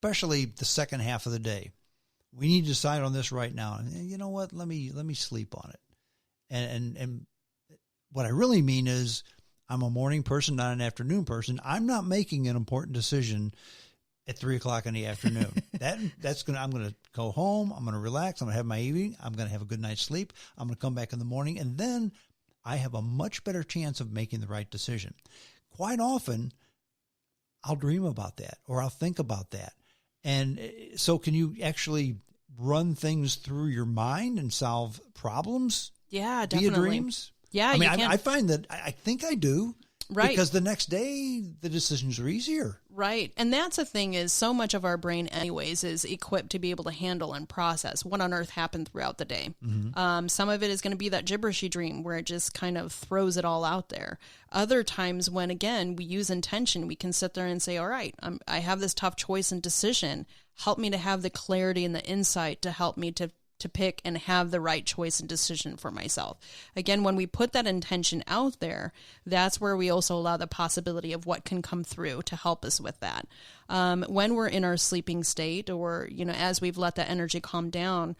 especially the second half of the day. We need to decide on this right now. And you know what? Let me sleep on it. And what I really mean is I'm a morning person, not an afternoon person. I'm not making an important decision at 3:00 in the afternoon. I'm going to go home. I'm going to relax. I'm going to have my evening. I'm going to have a good night's sleep. I'm going to come back in the morning, and then I have a much better chance of making the right decision. Quite often, I'll dream about that or I'll think about that. And so can you actually run things through your mind and solve problems? Yeah, definitely. Via dreams? Yeah, I mean, you can. I find that I think I do. Right. Because the next day, the decisions are easier. Right. And that's the thing is so much of our brain anyways is equipped to be able to handle and process what on earth happened throughout the day. Mm-hmm. Some of it is going to be that gibberishy dream where it just kind of throws it all out there. Other times when, again, we use intention, we can sit there and say, all right, I have this tough choice and decision. Help me to have the clarity and the insight to help me to pick and have the right choice and decision for myself. Again, when we put that intention out there, that's where we also allow the possibility of what can come through to help us with that. When we're in our sleeping state or, as we've let that energy calm down,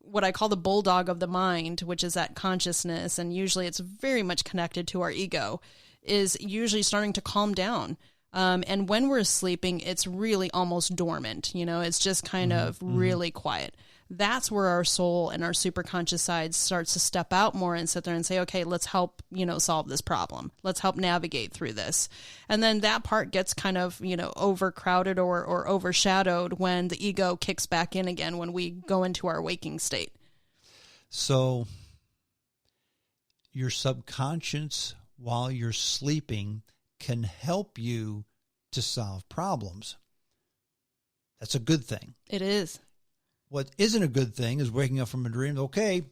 what I call the bulldog of the mind, which is that consciousness, and usually it's very much connected to our ego, is usually starting to calm down. And when we're sleeping, it's really almost dormant. It's just kind of really quiet. That's where our soul and our superconscious side starts to step out more and sit there and say, okay, let's help, solve this problem. Let's help navigate through this. And then that part gets kind of, overcrowded or overshadowed when the ego kicks back in again, when we go into our waking state. So your subconscious while you're sleeping can help you to solve problems. That's a good thing. It is. What isn't a good thing is waking up from a dream. Okay,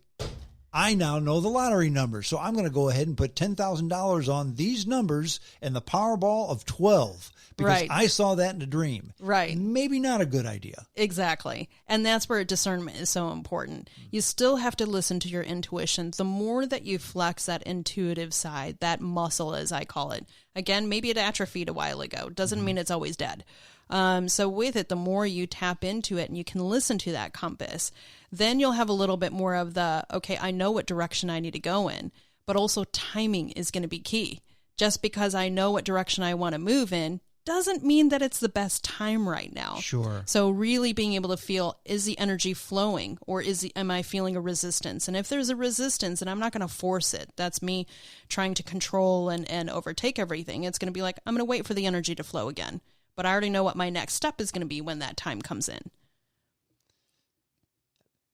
I now know the lottery numbers, so I'm going to go ahead and put $10,000 on these numbers and the Powerball of 12 because I saw that in a dream. Right. Maybe not a good idea. Exactly. And that's where discernment is so important. You still have to listen to your intuition. The more that you flex that intuitive side, that muscle, as I call it, again, maybe it atrophied a while ago. Doesn't mean it's always dead. So with it, the more you tap into it and you can listen to that compass, then you'll have a little bit more of the, okay, I know what direction I need to go in, but also timing is going to be key. Just because I know what direction I want to move in doesn't mean that it's the best time right now. Sure. So really being able to feel, is the energy flowing or am I feeling a resistance? And if there's a resistance, and I'm not going to force it, that's me trying to control and overtake everything. It's going to be like, I'm going to wait for the energy to flow again. But I already know what my next step is going to be when that time comes in.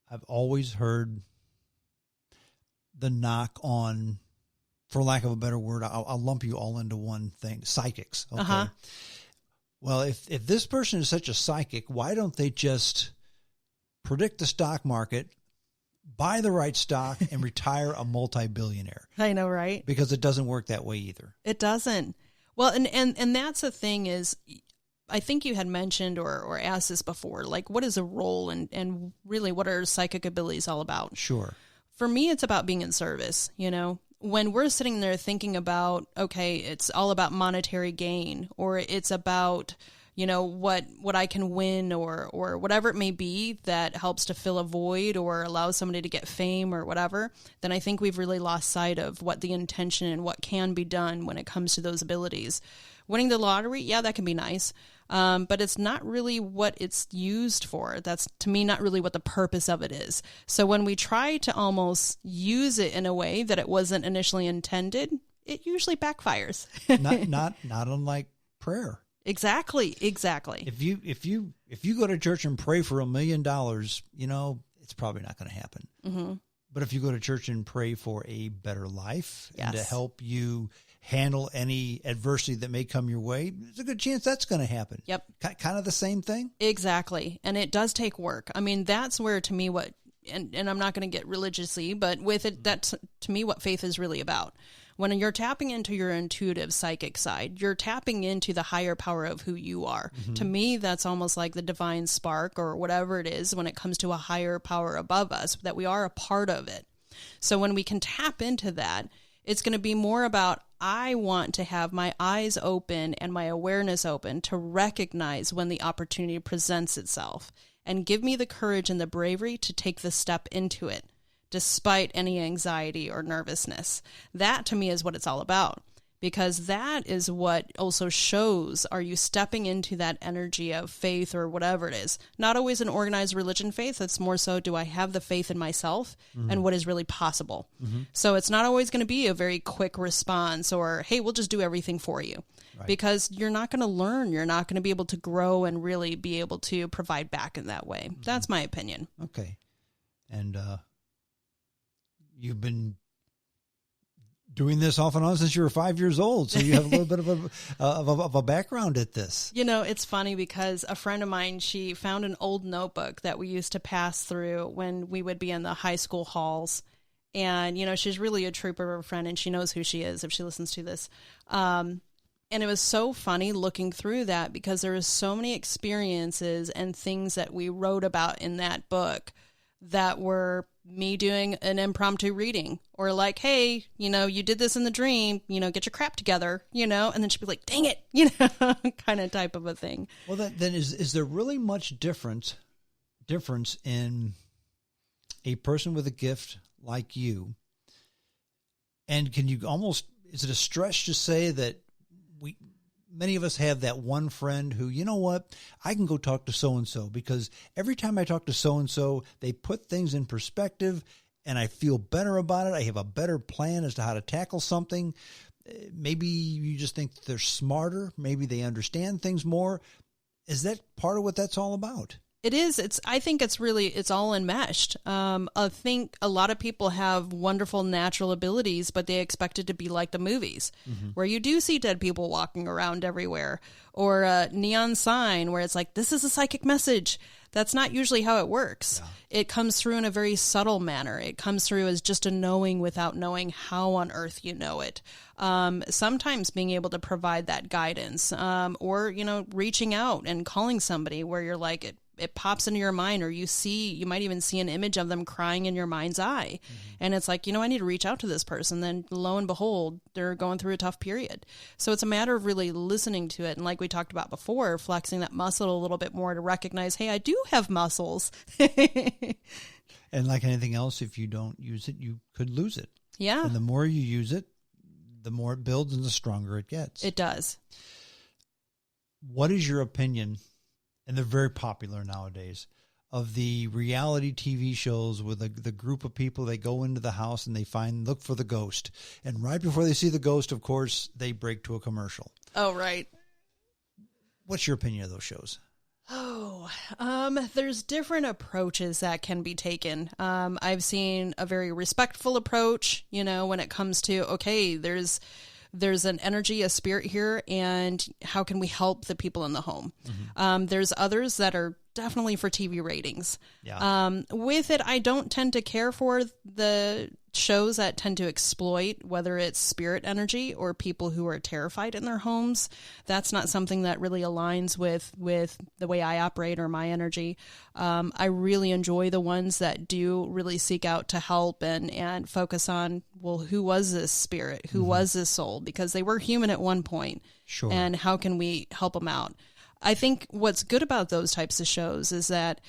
I've always heard the knock on, for lack of a better word, I'll lump you all into one thing, psychics. Okay. Uh-huh. Well, if this person is such a psychic, why don't they just predict the stock market, buy the right stock, and retire a multi-billionaire? I know, right? Because it doesn't work that way either. It doesn't. Well, and that's the thing is, I think you had mentioned or asked this before, like what is a role and really what are psychic abilities all about? Sure. For me, it's about being in service. When we're sitting there thinking about, okay, it's all about monetary gain, or it's about, what I can win or whatever it may be that helps to fill a void or allows somebody to get fame or whatever, then I think we've really lost sight of what the intention and what can be done when it comes to those abilities. Winning the lottery, yeah, that can be nice. But it's not really what it's used for. That's, to me, not really what the purpose of it is. So when we try to almost use it in a way that it wasn't initially intended, it usually backfires. not unlike prayer. Exactly. If you go to church and pray for $1 million, it's probably not going to happen. Mm-hmm. But if you go to church and pray for a better life and to help you handle any adversity that may come your way, there's a good chance that's going to happen. Yep. Kind of the same thing? Exactly. And it does take work. I mean, that's where, to me, and I'm not going to get religiously, but with it, that's, to me, what faith is really about. When you're tapping into your intuitive psychic side, you're tapping into the higher power of who you are. Mm-hmm. To me, that's almost like the divine spark or whatever it is when it comes to a higher power above us, that we are a part of it. So when we can tap into that, It's going to be more about, I want to have my eyes open and my awareness open to recognize when the opportunity presents itself, and give me the courage and the bravery to take the step into it, despite any anxiety or nervousness. That to me is what it's all about, because that is what also shows, are you stepping into that energy of faith or whatever it is? Not always an organized religion faith. It's more so, do I have the faith in myself and what is really possible? So it's not always going to be a very quick response or, hey, we'll just do everything for you. Right. Because you're not going to learn. You're not going to be able to grow and really be able to provide back in that way. That's my opinion. Okay. And you've been doing this off and on since you were 5 years old, so you have a little bit of a background at this. You know, it's funny because a friend of mine, she found an old notebook that we used to pass through when we would be in the high school halls. And, you know, she's really a trooper of a friend, and she knows who she is if she listens to this. And it was so funny looking through that, because there was so many experiences and things that we wrote about in that book that were me doing an impromptu reading, or like, hey, you know, you did this in the dream, you know, get your crap together, you know, and then she'd be like, dang it, you know, kind of type of a thing. Well, then is there really much difference in a person with a gift like you? And can you almost, is it a stretch to say that many of us have that one friend who, you know what, I can go talk to so-and-so, because every time I talk to so-and-so, they put things in perspective and I feel better about it. I have a better plan as to how to tackle something. Maybe you just think they're smarter. Maybe they understand things more. Is that part of what that's all about? It is. I think it's all enmeshed. I think a lot of people have wonderful natural abilities, but they expect it to be like the movies, where you do see dead people walking around everywhere, or a neon sign where it's like, this is a psychic message. That's not usually how it works. Yeah. It comes through in a very subtle manner. It comes through as just a knowing without knowing how on earth you know it. Sometimes being able to provide that guidance, or, you know, reaching out and calling somebody where you're like, it pops into your mind, or you might even see an image of them crying in your mind's eye. And it's like, you know, I need to reach out to this person. Then lo and behold, they're going through a tough period. So it's a matter of really listening to it. And like we talked about before, flexing that muscle a little bit more to recognize, hey, I do have muscles. And like anything else, if you don't use it, you could lose it. Yeah. And the more you use it, the more it builds and the stronger it gets. It does. What is your opinion, and they're very popular nowadays, of the reality TV shows with the group of people, they go into the house and they look for the ghost. And right before they see the ghost, of course, they break to a commercial. Oh, right. What's your opinion of those shows? Oh, there's different approaches that can be taken. I've seen a very respectful approach, you know, when it comes to, okay, there's an energy, a spirit here, and how can we help the people in the home? There's others that are definitely for TV ratings. Yeah. With it, I don't tend to care for the shows that tend to exploit, whether it's spirit energy or people who are terrified in their homes. That's not something that really aligns with the way I operate or my energy. I really enjoy the ones that do really seek out to help and focus on, well, who was this spirit? Who was this soul? Because they were human at one point. Sure. And how can we help them out? I think what's good about those types of shows is that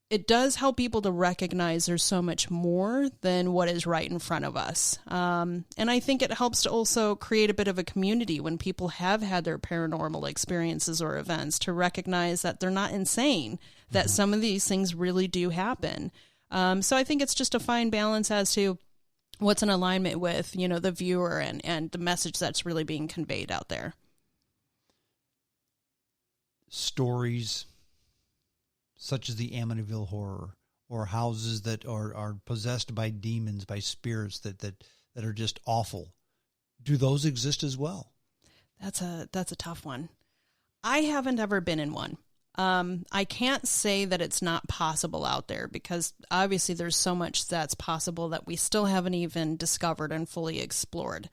it does help people to recognize there's so much more than what is right in front of us. And I think it helps to also create a bit of a community when people have had their paranormal experiences or events, to recognize that they're not insane, that some of these things really do happen. So I think it's just a fine balance as to what's in alignment with, you know, the viewer and the message that's really being conveyed out there. Stories such as the Amityville Horror, or houses that are possessed by demons, by spirits that are just awful. Do those exist as well? That's a tough one. I haven't ever been in one. I can't say that it's not possible out there, because obviously there's so much that's possible that we still haven't even discovered and fully explored.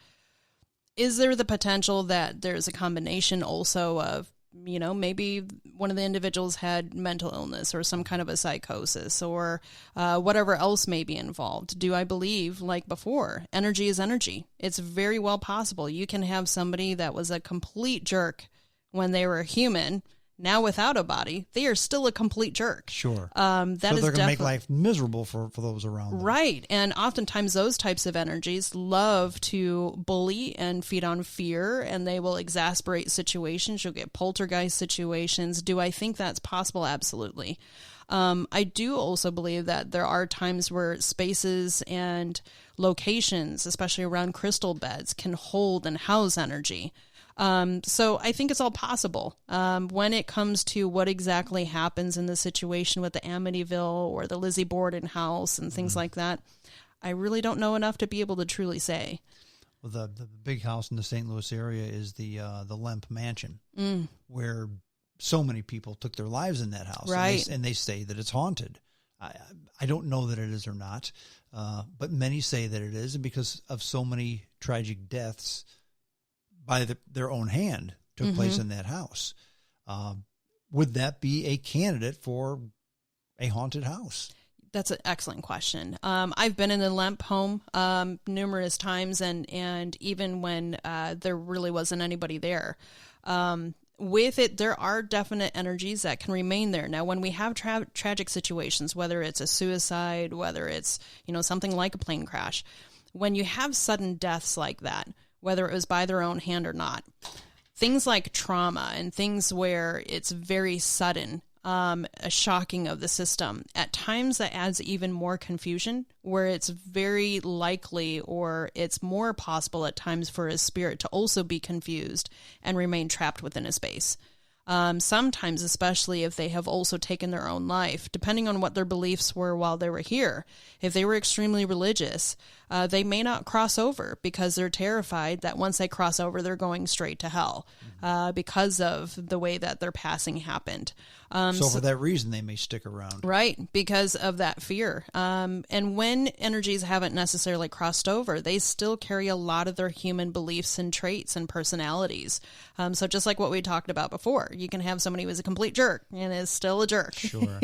Is there the potential that there's a combination also of maybe one of the individuals had mental illness or some kind of a psychosis or whatever else may be involved. Do I believe, like before, energy is energy? It's very well possible. You can have somebody that was a complete jerk when they were human. Now without a body, they are still a complete jerk. Sure. So they're going to make life miserable for those around them. Right. And oftentimes those types of energies love to bully and feed on fear, and they will exasperate situations. You'll get poltergeist situations. Do I think that's possible? Absolutely. I do also believe that there are times where spaces and locations, especially around crystal beds, can hold and house energy. So I think it's all possible. When it comes to what exactly happens in the situation with the Amityville or the Lizzie Borden house and things like that, I really don't know enough to be able to truly say. Well, the big house in the St. Louis area is the Lemp Mansion, where so many people took their lives in that house. Right. And they say that it's haunted. I don't know that it is or not, but many say that it is, and because of so many tragic deaths by their own hand took place in that house. Would that be a candidate for a haunted house? That's an excellent question. I've been in the Lemp home numerous times, and even when there really wasn't anybody there. With it, there are definite energies that can remain there. Now, when we have tragic situations, whether it's a suicide, whether it's something like a plane crash, when you have sudden deaths like that, whether it was by their own hand or not, things like trauma and things where it's very sudden, a shocking of the system, at times that adds even more confusion, where it's very likely or it's more possible at times for a spirit to also be confused and remain trapped within a space. Sometimes, especially if they have also taken their own life, depending on what their beliefs were while they were here. If they were extremely religious, they may not cross over because they're terrified that once they cross over, they're going straight to hell because of the way that their passing happened. So for that reason, they may stick around. Right, because of that fear. And when energies haven't necessarily crossed over, they still carry a lot of their human beliefs and traits and personalities. So just like what we talked about before, you can have somebody who is a complete jerk and is still a jerk. Sure.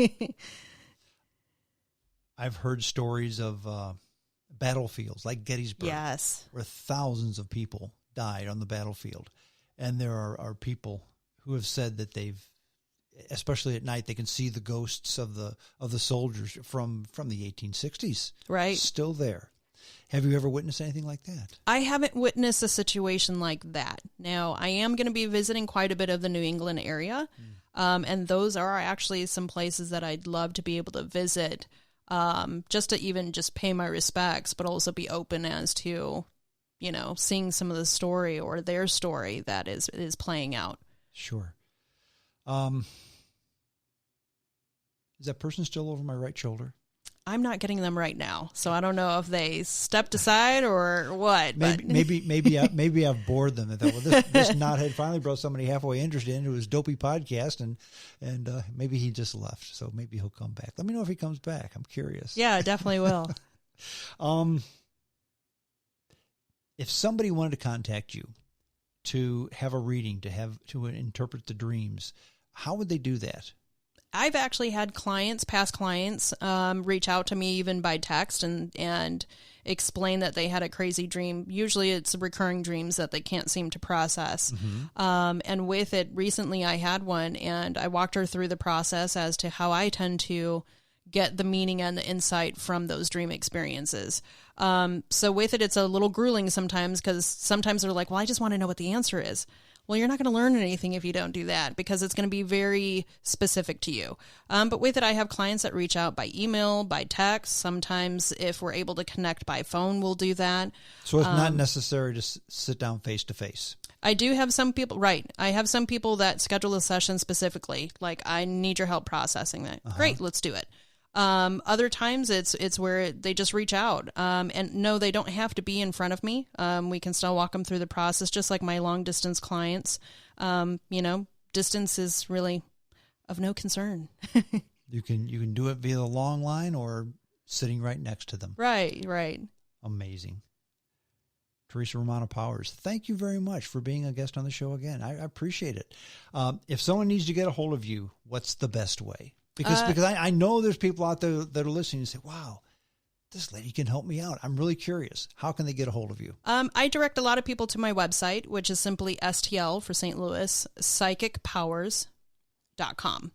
I've heard stories of battlefields like Gettysburg, yes, where thousands of people died on the battlefield. And there are people who have said that they've, especially at night, they can see the ghosts of the soldiers from the 1860s. Right. Still there. Have you ever witnessed anything like that? I haven't witnessed a situation like that. Now, I am going to be visiting quite a bit of the New England area, and those are actually some places that I'd love to be able to visit, just to even just pay my respects, but also be open as to, seeing some of the story or their story that is playing out. Sure. Is that person still over my right shoulder? I'm not getting them right now, so I don't know if they stepped aside or what. Maybe I've bored them. And thought, well, this knothead finally brought somebody halfway interested into his dopey podcast, and maybe he just left. So maybe he'll come back. Let me know if he comes back. I'm curious. Yeah, I definitely will. If somebody wanted to contact you to have a reading, to interpret the dreams, how would they do that? I've actually had past clients, reach out to me even by text and explain that they had a crazy dream. Usually it's recurring dreams that they can't seem to process. And with it, recently I had one, and I walked her through the process as to how I tend to get the meaning and the insight from those dream experiences. So with it, it's a little grueling sometimes, because sometimes they're like, well, I just want to know what the answer is. Well, you're not going to learn anything if you don't do that, because it's going to be very specific to you. But with it, I have clients that reach out by email, by text. Sometimes if we're able to connect by phone, we'll do that. So it's not necessary to sit down face to face. I do have some people, right. I have some people that schedule a session specifically, like, I need your help processing that. Great, let's do it. Other times it's where they just reach out. And no, they don't have to be in front of me. We can still walk them through the process, just like my long distance clients. Distance is really of no concern. You can do it via the long line or sitting right next to them. Right. Amazing. Teresa Romana Powers, thank you very much for being a guest on the show again. I appreciate it. If someone needs to get a hold of you, what's the best way? Because I know there's people out there that are listening and say, wow, this lady can help me out. I'm really curious. How can they get a hold of you? I direct a lot of people to my website, which is simply STL for St. Louis, psychicpowers.com.